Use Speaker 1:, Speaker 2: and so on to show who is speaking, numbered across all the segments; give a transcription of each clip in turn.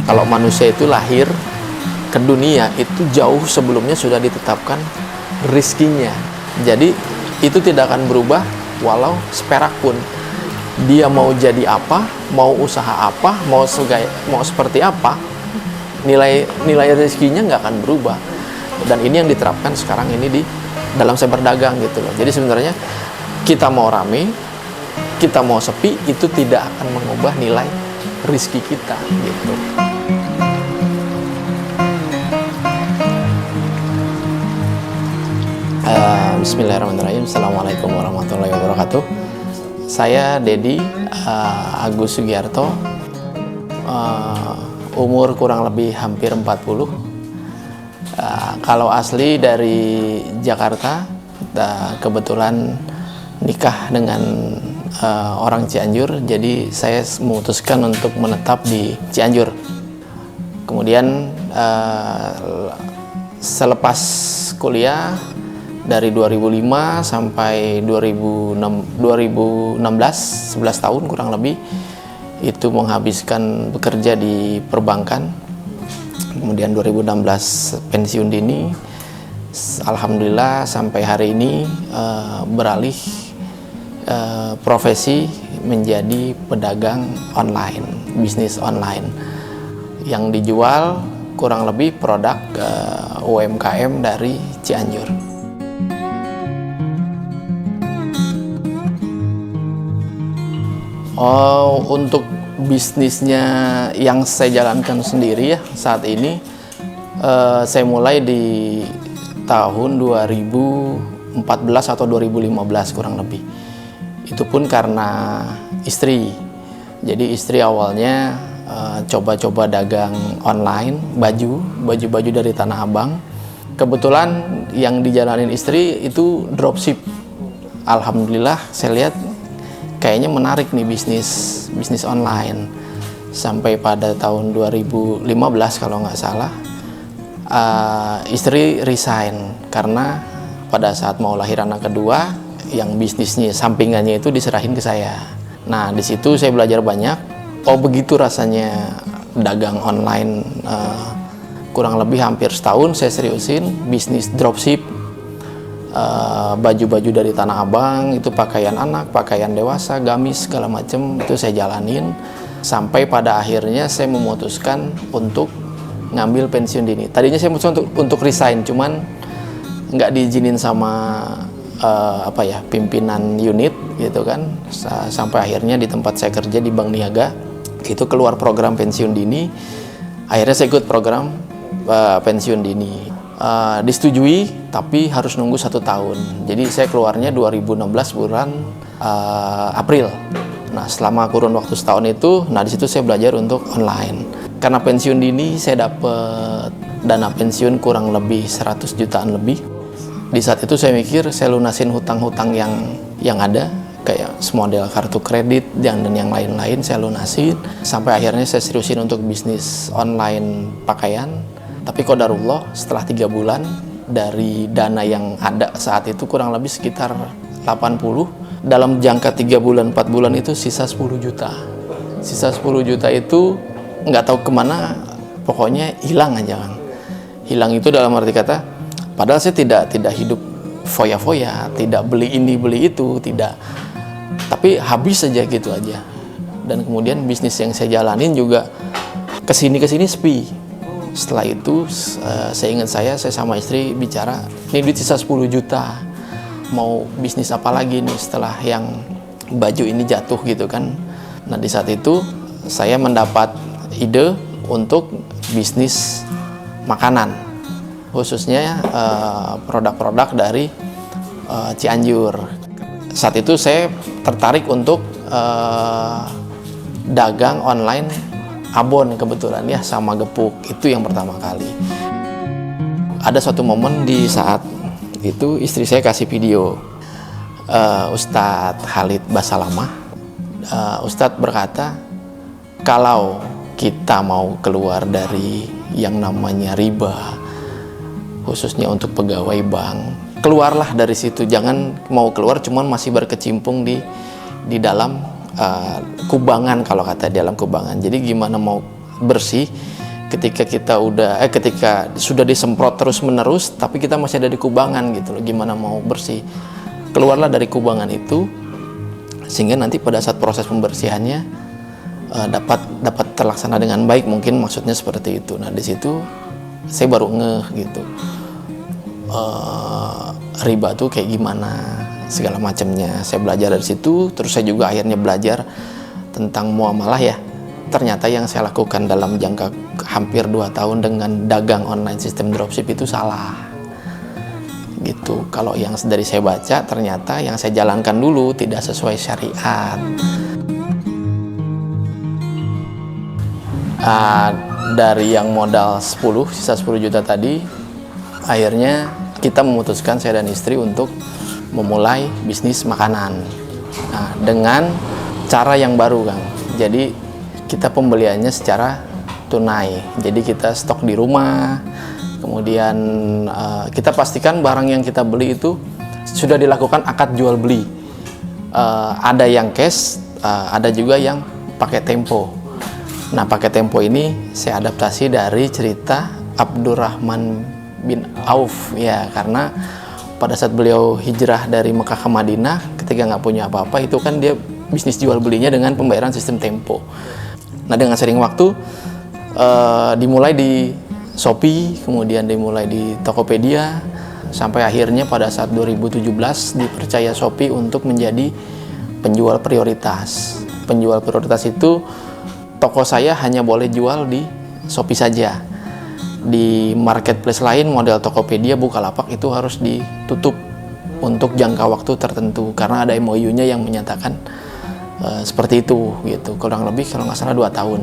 Speaker 1: Kalau manusia itu lahir ke dunia itu jauh sebelumnya sudah ditetapkan rizkinya. Jadi itu tidak akan berubah walau seperak pun. Dia mau jadi apa, mau usaha apa, mau seperti apa, nilai rizkinya nggak akan berubah. Dan ini yang diterapkan sekarang ini di dalam saya berdagang gitu loh. Jadi sebenarnya kita mau rame, kita mau sepi, itu tidak akan mengubah nilai rizki kita gitu. Bismillahirrahmanirrahim. Assalamualaikum warahmatullahi wabarakatuh. Saya Dedi Agus Sugiarto, umur kurang lebih hampir 40. Kalau asli dari Jakarta, kebetulan nikah dengan orang Cianjur, jadi saya memutuskan untuk menetap di Cianjur. Kemudian selepas kuliah dari 2005 sampai 2016, 11 tahun kurang lebih, itu menghabiskan bekerja di perbankan. Kemudian 2016 pensiun dini. Alhamdulillah sampai hari ini beralih profesi menjadi pedagang online, bisnis online yang dijual kurang lebih produk UMKM dari Cianjur. Untuk bisnisnya yang saya jalankan sendiri ya saat ini, saya mulai di tahun 2014 atau 2015 kurang lebih. Itu pun karena istri. Jadi istri awalnya coba-coba dagang online baju dari Tanah Abang. Kebetulan yang dijalanin istri itu dropship. Alhamdulillah saya lihat kayaknya menarik nih bisnis online. Sampai pada tahun 2015 kalau nggak salah, istri resign karena pada saat mau lahir anak kedua, yang bisnisnya sampingannya itu diserahin ke saya. Nah di situ saya belajar banyak. Oh begitu rasanya dagang online. Kurang lebih hampir setahun saya seriusin bisnis dropship. Baju-baju dari Tanah Abang, itu pakaian anak, pakaian dewasa, gamis, segala macam itu saya jalanin sampai pada akhirnya saya memutuskan untuk ngambil pensiun dini. Tadinya saya memutuskan untuk resign, cuman nggak diizinin sama pimpinan unit gitu kan. Sampai akhirnya di tempat saya kerja di Bank Niaga itu keluar program pensiun dini. Akhirnya saya ikut program pensiun dini. Disetujui tapi harus nunggu 1 tahun. Jadi saya keluarnya 2016 bulan April. Nah selama kurun waktu setahun itu, di situ saya belajar untuk online. Karena pensiun dini saya dapat dana pensiun kurang lebih 100 jutaan lebih. Di saat itu saya mikir saya lunasin hutang-hutang yang ada, kayak semodel kartu kredit dan yang lain-lain saya lunasin. Sampai akhirnya saya seriusin untuk bisnis online pakaian. Tapi qadarullah setelah 3 bulan dari dana yang ada saat itu kurang lebih sekitar 80, dalam jangka 3 bulan 4 bulan itu sisa 10 juta. Sisa 10 juta itu nggak tahu kemana, pokoknya hilang aja kan. Hilang itu dalam arti kata, padahal saya tidak hidup foya-foya, tidak beli ini beli itu, tidak. Tapi habis saja gitu aja. Dan kemudian bisnis yang saya jalanin juga kesini sepi. Setelah itu saya ingat saya sama istri bicara, ini duit sisa 10 juta, mau bisnis apa lagi nih setelah yang baju ini jatuh gitu kan. Nah di saat itu saya mendapat ide untuk bisnis makanan, khususnya produk-produk dari Cianjur. Saat itu saya tertarik untuk dagang online abon, kebetulan ya, sama gepuk. Itu yang pertama kali. Ada suatu momen di saat itu istri saya kasih video Ustadz Khalid Basalamah. Ustadz berkata, kalau kita mau keluar dari yang namanya riba, khususnya untuk pegawai bank, keluarlah dari situ. Jangan mau keluar cuman masih berkecimpung di dalam kubangan, kalau kata di dalam kubangan. Jadi gimana mau bersih, ketika sudah disemprot terus menerus tapi kita masih ada di kubangan gitu loh, gimana mau bersih. Keluarlah dari kubangan itu sehingga nanti pada saat proses pembersihannya dapat terlaksana dengan baik, mungkin maksudnya seperti itu. Nah di situ saya baru ngeh gitu, riba tuh kayak gimana segala macamnya. Saya belajar dari situ, terus saya juga akhirnya belajar tentang muamalah ya. Ternyata yang saya lakukan dalam jangka hampir 2 tahun dengan dagang online sistem dropship itu salah gitu. Kalau yang dari saya baca, ternyata yang saya jalankan dulu tidak sesuai syariat. Dari yang modal 10, sisa 10 juta tadi, akhirnya kita memutuskan, saya dan istri, untuk memulai bisnis makanan. Nah, dengan cara yang baru, Kang. Jadi kita pembeliannya secara tunai. Jadi kita stok di rumah, kemudian kita pastikan barang yang kita beli itu sudah dilakukan akad jual beli. Ada yang cash, ada juga yang pakai tempo. Nah, pakai tempo ini saya adaptasi dari cerita Abdurrahman bin Auf ya, karena pada saat beliau hijrah dari Mekah ke Madinah, ketika nggak punya apa-apa, itu kan dia bisnis jual belinya dengan pembayaran sistem tempo. Nah, dengan sering waktu dimulai di Shopee, kemudian dimulai di Tokopedia, sampai akhirnya pada saat 2017 dipercaya Shopee untuk menjadi penjual prioritas. Penjual prioritas itu toko saya hanya boleh jual di Shopee saja. Di marketplace lain model Tokopedia, Bukalapak itu harus ditutup untuk jangka waktu tertentu karena ada MOU-nya yang menyatakan seperti itu gitu. Kurang lebih kalau nggak salah 2 tahun.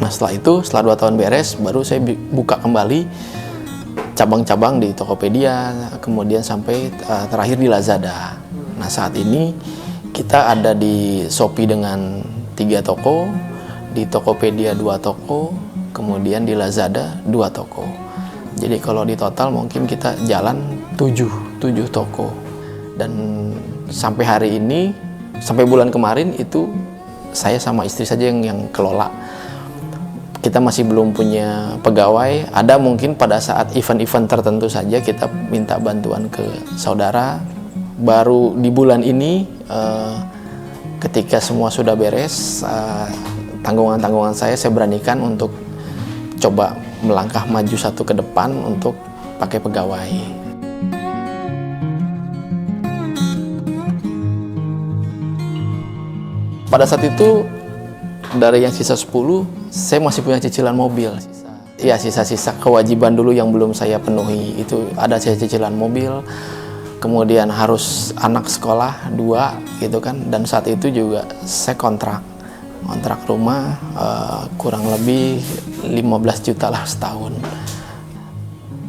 Speaker 1: Nah, setelah 2 tahun beres, baru saya buka kembali cabang-cabang di Tokopedia, kemudian sampai terakhir di Lazada. Nah, saat ini kita ada di Shopee dengan 3 toko, di Tokopedia 2 toko, kemudian di Lazada 2 toko. Jadi kalau di total mungkin kita jalan 7 toko. Dan sampai hari ini, sampai bulan kemarin itu saya sama istri saja yang kelola. Kita masih belum punya pegawai. Ada mungkin pada saat event-event tertentu saja kita minta bantuan ke saudara. Baru di bulan ini ketika semua sudah beres, tanggungan-tanggungan saya beranikan untuk coba melangkah maju satu ke depan untuk pakai pegawai. Pada saat itu dari yang sisa 10, saya masih punya cicilan mobil. Ya, sisa-sisa kewajiban dulu yang belum saya penuhi. Itu ada cicilan mobil, kemudian harus anak sekolah 2 gitu kan. Dan saat itu juga saya kontrak rumah kurang lebih 15 juta lah setahun.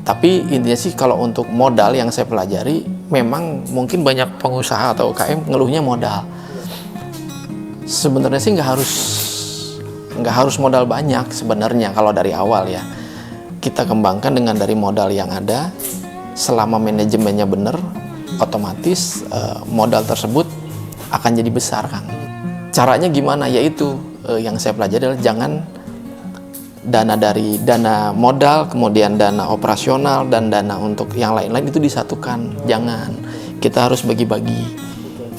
Speaker 1: Tapi intinya sih kalau untuk modal yang saya pelajari, memang mungkin banyak pengusaha atau UKM ngeluhnya modal. Sebenarnya sih nggak harus modal banyak sebenarnya kalau dari awal ya. Kita kembangkan dengan dari modal yang ada, selama manajemennya benar, otomatis modal tersebut akan jadi besar, Kang. Caranya gimana? Yaitu yang saya pelajari adalah jangan dana modal, kemudian dana operasional dan dana untuk yang lain-lain itu disatukan. Jangan. Kita harus bagi-bagi.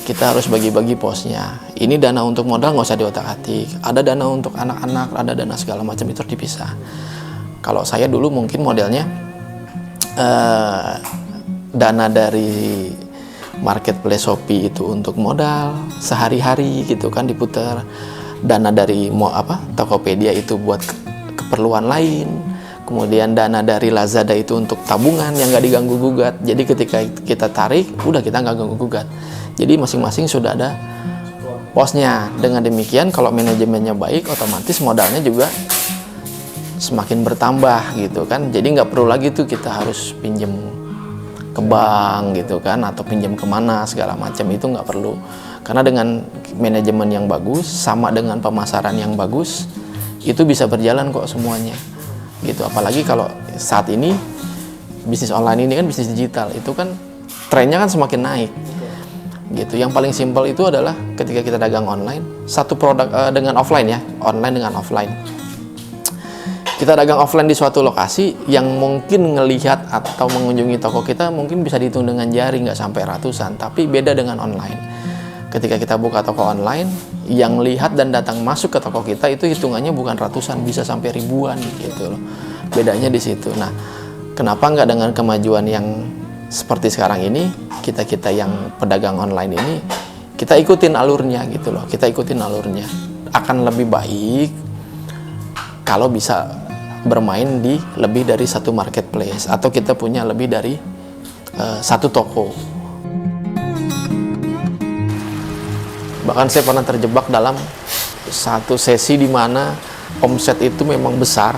Speaker 1: Kita harus bagi-bagi posnya. Ini dana untuk modal nggak usah diotak-atik. Ada dana untuk anak-anak, ada dana segala macam, itu harus dipisah. Kalau saya dulu mungkin modelnya dana dari marketplace Shopee itu untuk modal sehari-hari gitu kan diputar. Dana dari Tokopedia itu buat keperluan lain. Kemudian dana dari Lazada itu untuk tabungan yang nggak diganggu gugat. Jadi ketika kita tarik, udah kita nggak ganggu gugat. Jadi masing-masing sudah ada posnya. Dengan demikian kalau manajemennya baik, otomatis modalnya juga semakin bertambah gitu kan. Jadi nggak perlu lagi tuh kita harus pinjam ke bank gitu kan, atau pinjam kemana segala macam, itu nggak perlu. Karena dengan manajemen yang bagus sama dengan pemasaran yang bagus, itu bisa berjalan kok semuanya gitu. Apalagi kalau saat ini bisnis online ini kan bisnis digital, itu kan trennya kan semakin naik gitu. Yang paling simpel itu adalah ketika kita dagang online, satu produk dengan offline ya, online dengan offline, Kita dagang offline di suatu lokasi yang mungkin ngelihat atau mengunjungi toko kita mungkin bisa dihitung dengan jari, nggak sampai ratusan. Tapi beda dengan online. Ketika kita buka toko online, yang lihat dan datang masuk ke toko kita itu hitungannya bukan ratusan, bisa sampai ribuan gitu loh. Bedanya di situ. Nah, kenapa nggak dengan kemajuan yang seperti sekarang ini, kita yang pedagang online ini, kita ikutin alurnya gitu loh. Kita ikutin alurnya. Akan lebih baik kalau bisa bermain di lebih dari satu marketplace atau kita punya lebih dari satu toko. Bahkan saya pernah terjebak dalam satu sesi di mana omset itu memang besar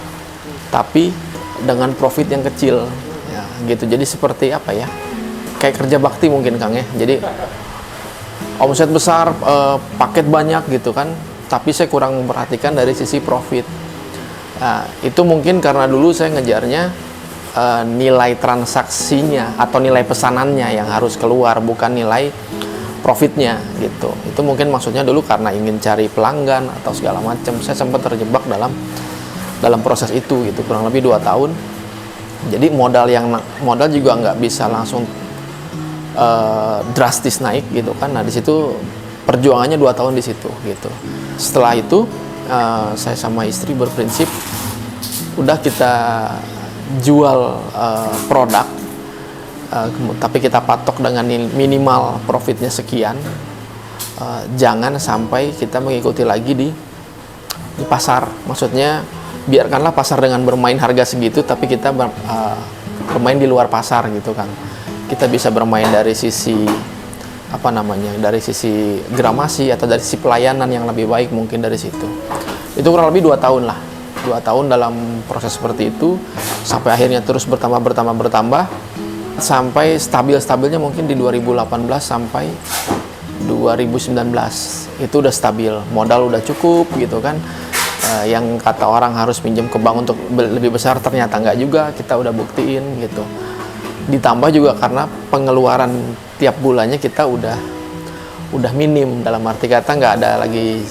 Speaker 1: tapi dengan profit yang kecil ya, gitu. Jadi seperti apa ya, kayak kerja bakti mungkin Kang ya. Jadi omset besar, paket banyak gitu kan, tapi saya kurang memperhatikan dari sisi profit. Nah, itu mungkin karena dulu saya ngejarnya nilai transaksinya atau nilai pesanannya yang harus keluar, bukan nilai profitnya gitu. Itu mungkin maksudnya dulu karena ingin cari pelanggan atau segala macam. Saya sempat terjebak dalam proses itu gitu, kurang lebih 2 tahun. Jadi modal juga nggak bisa langsung drastis naik gitu kan. Nah, di situ perjuangannya 2 tahun di situ gitu. Setelah itu saya sama istri berprinsip udah kita jual produk, tapi kita patok dengan minimal profitnya sekian. Jangan sampai kita mengikuti lagi di pasar. Maksudnya biarkanlah pasar dengan bermain harga segitu, tapi kita bermain di luar pasar gitu kan. Kita bisa bermain dari sisi dari sisi gramasi atau dari sisi pelayanan yang lebih baik mungkin dari situ. Itu kurang lebih 2 tahun lah. 2 tahun dalam proses seperti itu sampai akhirnya terus bertambah sampai stabilnya mungkin di 2018 sampai 2019 itu udah stabil, modal udah cukup gitu kan. Yang kata orang harus pinjam ke bank untuk lebih besar, ternyata nggak juga, kita udah buktiin gitu. Ditambah juga karena pengeluaran tiap bulannya kita udah minim, dalam arti kata nggak ada lagi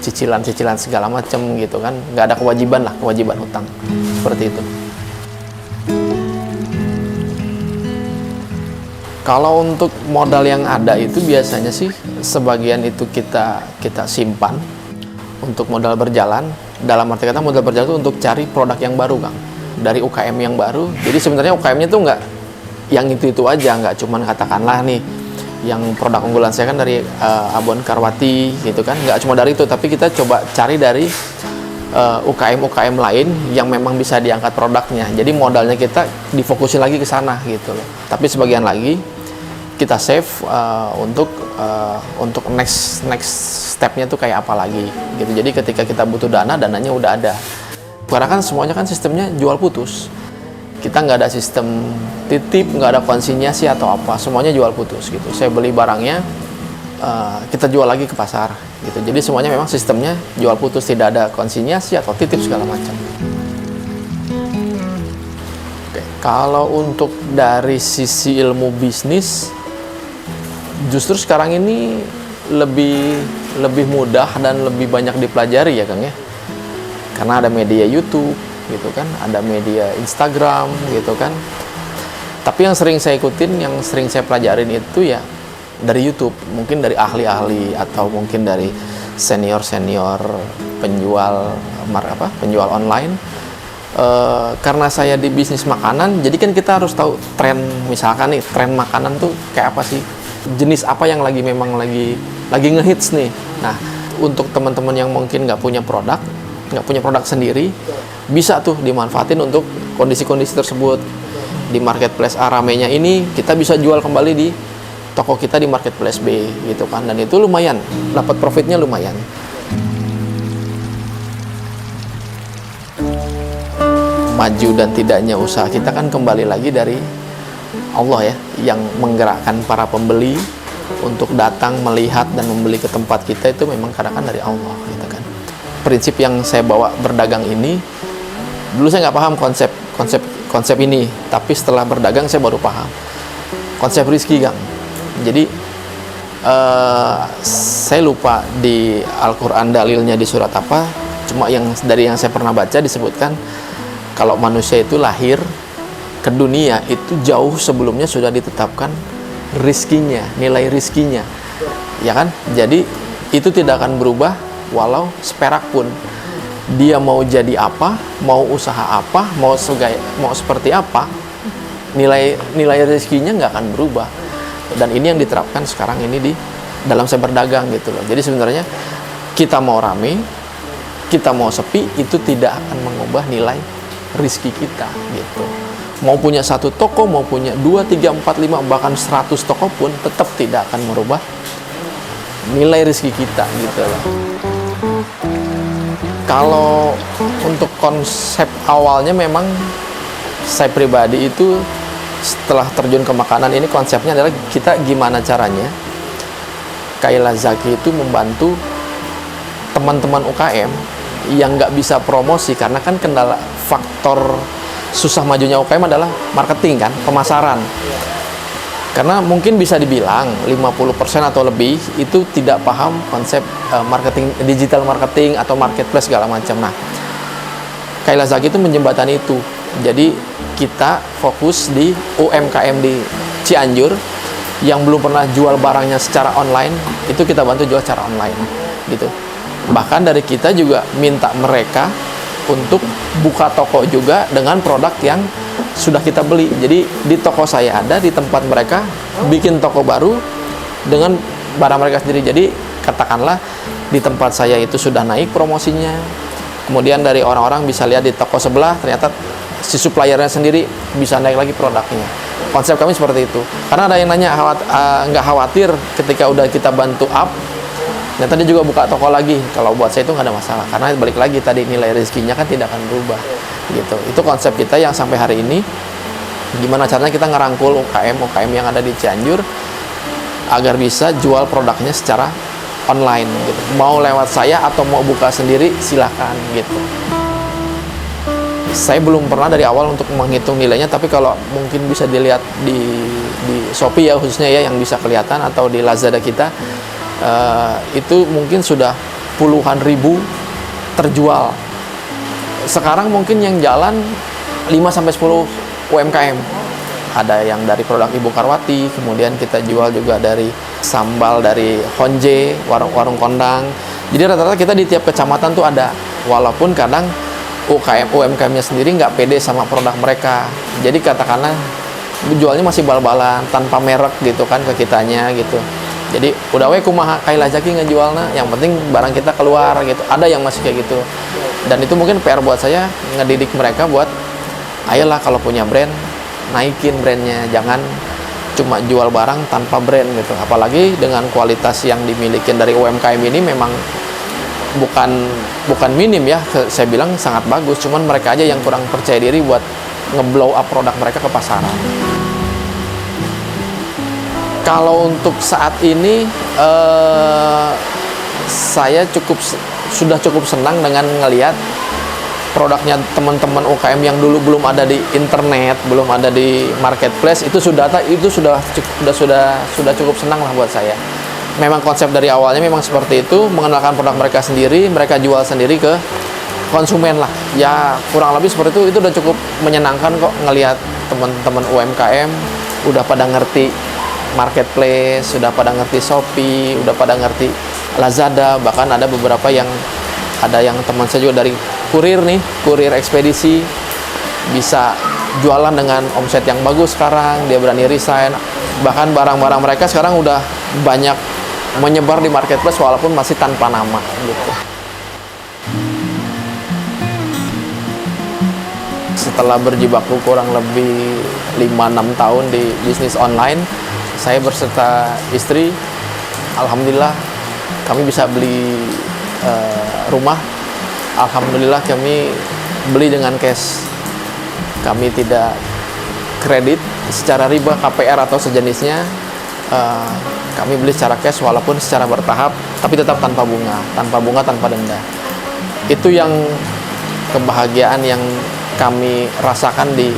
Speaker 1: cicilan segala macam gitu kan, nggak ada kewajiban hutang seperti itu. Kalau untuk modal yang ada itu biasanya sih sebagian itu kita simpan untuk modal berjalan. Dalam arti kata modal berjalan itu untuk cari produk yang baru Kang, dari UKM yang baru. Jadi sebenarnya UKM-nya tuh nggak yang itu aja, nggak cuman katakanlah nih yang produk unggulan saya kan dari Abon Karwati gitu kan, nggak cuma dari itu, tapi kita coba cari dari UKM lain yang memang bisa diangkat produknya. Jadi modalnya kita difokusin lagi ke sana gitu loh. Tapi sebagian lagi kita save untuk next stepnya tuh kayak apa lagi gitu. Jadi ketika kita butuh dananya udah ada. Karena kan semuanya kan sistemnya jual putus. Kita nggak ada sistem titip, nggak ada konsinyasi atau apa, semuanya jual putus gitu. Saya beli barangnya, kita jual lagi ke pasar gitu. Jadi semuanya memang sistemnya jual putus, tidak ada konsinyasi atau titip segala macam. Oke, kalau untuk dari sisi ilmu bisnis, justru sekarang ini lebih mudah dan lebih banyak dipelajari ya Kang ya, karena ada media YouTube gitu kan, ada media Instagram gitu kan. Tapi yang sering saya ikutin, yang sering saya pelajarin itu ya dari YouTube, mungkin dari ahli-ahli atau mungkin dari senior penjual online. Karena saya di bisnis makanan, jadi kan kita harus tahu tren, misalkan nih tren makanan tuh kayak apa sih, jenis apa yang memang lagi ngehits nih. Nah, untuk teman-teman yang mungkin nggak punya produk sendiri, bisa tuh dimanfaatin untuk kondisi-kondisi tersebut. Di marketplace A ramenya ini, kita bisa jual kembali di toko kita di marketplace B gitu kan, dan itu lumayan, dapat profitnya lumayan. Maju dan tidaknya usaha kita kan kembali lagi dari Allah ya, yang menggerakkan para pembeli untuk datang melihat dan membeli ke tempat kita, itu memang kadang-kadang dari Allah gitu kan. Prinsip yang saya bawa berdagang ini, dulu saya nggak paham konsep ini, tapi setelah berdagang saya baru paham konsep rizki Kang. Jadi saya lupa di Al-Quran dalilnya di surat apa, cuma dari yang saya pernah baca disebutkan Kalau manusia itu lahir ke dunia itu jauh sebelumnya sudah ditetapkan rizkinya, nilai rizkinya, ya kan? Jadi itu tidak akan berubah walau seperak pun. Dia mau jadi apa, mau usaha apa, mau seperti apa, nilai rizkinya nggak akan berubah. Dan ini yang diterapkan sekarang ini di dalam saya berdagang gitu loh. Jadi sebenarnya kita mau rame, kita mau sepi, itu tidak akan mengubah nilai rizki kita gitu. Mau punya 1 toko, mau punya 2, 3, 4, 5, bahkan 100 toko pun tetap tidak akan merubah nilai rizki kita gitu loh. Kalau untuk konsep awalnya memang saya pribadi itu setelah terjun ke makanan ini, konsepnya adalah kita gimana caranya Kayla Zaki itu membantu teman-teman UKM yang nggak bisa promosi, karena kan kendala faktor susah majunya UKM adalah marketing kan, pemasaran. Karena mungkin bisa dibilang 50% atau lebih itu tidak paham konsep marketing, digital marketing atau marketplace segala macam. Nah, Kayla Zaki itu menjembatani itu. Jadi kita fokus di UMKM di Cianjur yang belum pernah jual barangnya secara online, itu kita bantu jual secara online gitu. Bahkan dari kita juga minta mereka untuk buka toko juga dengan produk yang sudah kita beli. Jadi di toko saya ada, di tempat mereka bikin toko baru dengan barang mereka sendiri. Jadi katakanlah di tempat saya itu sudah naik promosinya, kemudian dari orang-orang bisa lihat di toko sebelah ternyata si suppliernya sendiri bisa naik lagi produknya. Konsep kami seperti itu. Karena ada yang nanya, nggak khawatir ketika udah kita bantu up, ternyata dia juga buka toko lagi. Kalau buat saya itu nggak ada masalah, karena balik lagi tadi nilai rezekinya kan tidak akan berubah gitu. Itu konsep kita yang sampai hari ini, gimana caranya kita ngerangkul UKM yang ada di Cianjur agar bisa jual produknya secara online gitu. Mau lewat saya atau mau buka sendiri silahkan gitu. Saya belum pernah dari awal untuk menghitung nilainya, tapi kalau mungkin bisa dilihat di Shopee ya khususnya ya, yang bisa kelihatan, atau di Lazada kita, itu mungkin sudah puluhan ribu terjual. Sekarang mungkin yang jalan 5-10 UMKM. Ada yang dari produk Ibu Karwati, kemudian kita jual juga dari sambal dari Honje, warung kondang. Jadi rata-rata kita di tiap kecamatan tuh ada, walaupun kadang UMKM-nya sendiri nggak pede sama produk mereka. Jadi katakanlah jualnya masih bal-balan tanpa merek gitu kan ke kitanya gitu. Jadi udah we kumaha Kayla Zaki ngejualna, yang penting barang kita keluar gitu. Ada yang masih kayak gitu. Dan itu mungkin PR buat saya, ngedidik mereka buat ayolah kalau punya brand, naikin brandnya, jangan cuma jual barang tanpa brand gitu. Apalagi dengan kualitas yang dimiliki dari UMKM ini memang bukan minim ya, saya bilang sangat bagus, cuman mereka aja yang kurang percaya diri buat ngeblow up produk mereka ke pasaran. Kalau untuk saat ini saya sudah cukup senang dengan ngelihat produknya teman-teman UKM yang dulu belum ada di internet, belum ada di marketplace, itu sudah cukup senang lah buat saya. Memang konsep dari awalnya memang seperti itu, mengenalkan produk mereka sendiri, mereka jual sendiri ke konsumen lah. Ya kurang lebih seperti itu udah cukup menyenangkan kok ngelihat teman-teman UMKM udah pada ngerti marketplace, sudah pada ngerti Shopee, udah pada ngerti Lazada, bahkan ada beberapa yang teman saya juga dari kurir ekspedisi, bisa jualan dengan omset yang bagus sekarang, dia berani resign, bahkan barang-barang mereka sekarang udah banyak menyebar di marketplace walaupun masih tanpa nama gitu. Setelah berjibaku kurang lebih 5-6 tahun di bisnis online, saya berserta istri, alhamdulillah kami bisa beli rumah. Alhamdulillah kami beli dengan cash. Kami tidak kredit secara riba, KPR atau sejenisnya. Kami beli secara cash walaupun secara bertahap, tapi tetap tanpa bunga, tanpa denda. Itu yang kebahagiaan yang kami rasakan di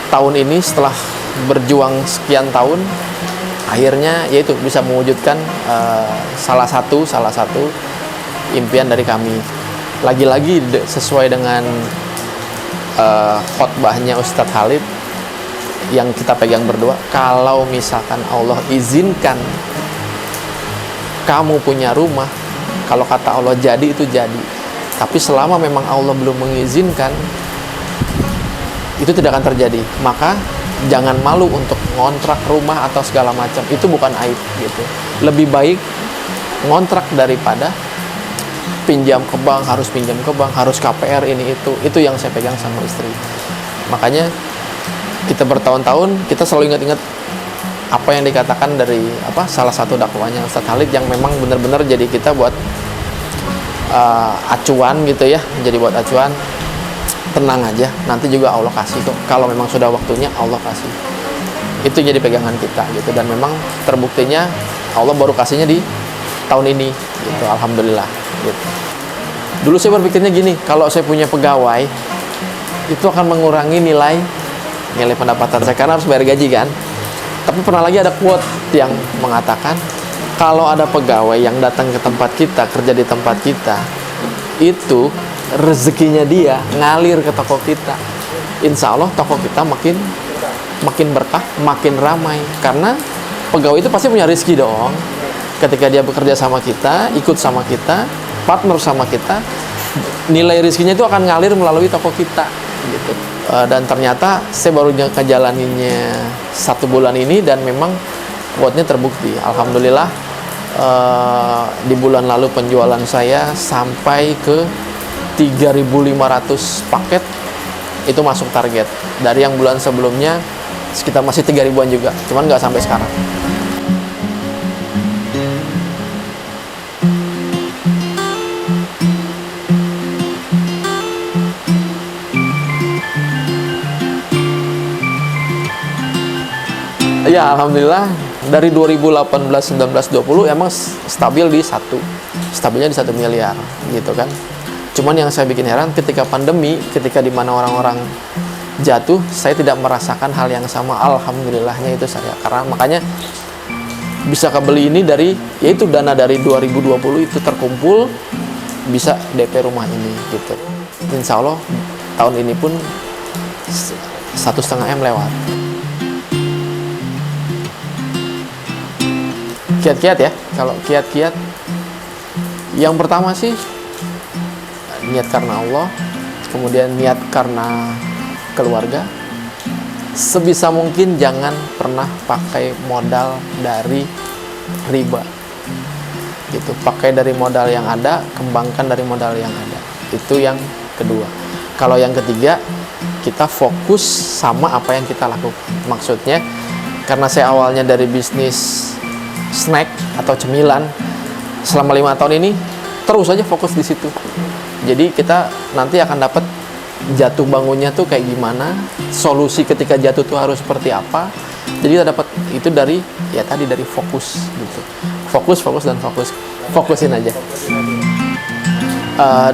Speaker 1: tahun ini setelah berjuang sekian tahun. Akhirnya yaitu bisa mewujudkan salah satu impian dari kami. Lagi-lagi sesuai dengan khotbahnya Ustadz Khalid yang kita pegang berdua, kalau misalkan Allah izinkan kamu punya rumah, kalau kata Allah jadi, itu jadi. Tapi selama memang Allah belum mengizinkan, itu tidak akan terjadi. Maka jangan malu untuk ngontrak rumah atau segala macam, itu bukan aib gitu. Lebih baik ngontrak daripada pinjam ke bank, harus pinjam ke bank, harus KPR ini itu yang saya pegang sama istri. Makanya kita bertahun-tahun kita selalu ingat-ingat apa yang dikatakan dari salah satu dakwahnya Ustadz Khalid yang memang benar-benar jadi kita buat acuan gitu ya, jadi buat acuan. Tenang aja, nanti juga Allah kasih kok. Kalau memang sudah waktunya, Allah kasih. Itu jadi pegangan kita gitu. Dan memang terbuktinya Allah baru kasihnya di tahun ini gitu. Alhamdulillah gitu. Dulu saya berpikirnya gini, kalau saya punya pegawai itu akan mengurangi nilai pendapatan saya karena harus bayar gaji kan. Tapi pernah lagi ada quote yang mengatakan kalau ada pegawai yang datang ke tempat kita, kerja di tempat kita, itu rezekinya dia ngalir ke toko kita. Insya Allah toko kita makin berkah, makin ramai. Karena pegawai itu pasti punya rezeki dong. Ketika dia bekerja sama kita, ikut sama kita, partner sama kita, nilai rezekinya itu akan ngalir melalui toko kita gitu. Dan ternyata saya baru ngejalaninnya 1 bulan ini dan memang quote-nya terbukti. Alhamdulillah di bulan lalu penjualan saya sampai ke 3.500 paket, itu masuk target. Dari yang bulan sebelumnya sekitar masih 3.000-an juga, cuman nggak sampai sekarang. Ya alhamdulillah dari 2018, 19, 20 emang stabilnya di 1 miliar gitu kan. Cuman yang saya bikin heran ketika pandemi, ketika dimana orang-orang jatuh, saya tidak merasakan hal yang sama. Alhamdulillahnya itu saya. Karena makanya bisa kebeli ini dari, yaitu dana dari 2020 itu terkumpul, bisa DP rumah ini gitu. Insya Allah tahun ini pun 1,5 M lewat. Kiat-kiat ya, kalau kiat-kiat yang pertama sih niat karena Allah, kemudian niat karena keluarga. Sebisa mungkin jangan pernah pakai modal dari riba gitu. Pakai dari modal yang ada, kembangkan dari modal yang ada. Itu yang kedua. Kalau yang ketiga, kita fokus sama apa yang kita lakukan. Maksudnya karena saya awalnya dari bisnis snack atau cemilan, selama 5 tahun ini terus aja fokus di situ. Jadi kita nanti akan dapat jatuh bangunnya tuh kayak gimana, solusi ketika jatuh tuh harus seperti apa. Jadi kita dapat itu dari dari fokus gitu. Fokus dan fokusin aja.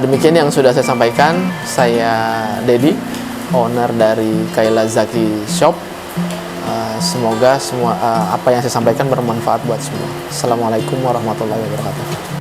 Speaker 1: Demikian yang sudah saya sampaikan. Saya Dedi, owner dari Kaila Zaki Shop. Semoga semua apa yang saya sampaikan bermanfaat buat semua. Assalamualaikum warahmatullahi wabarakatuh.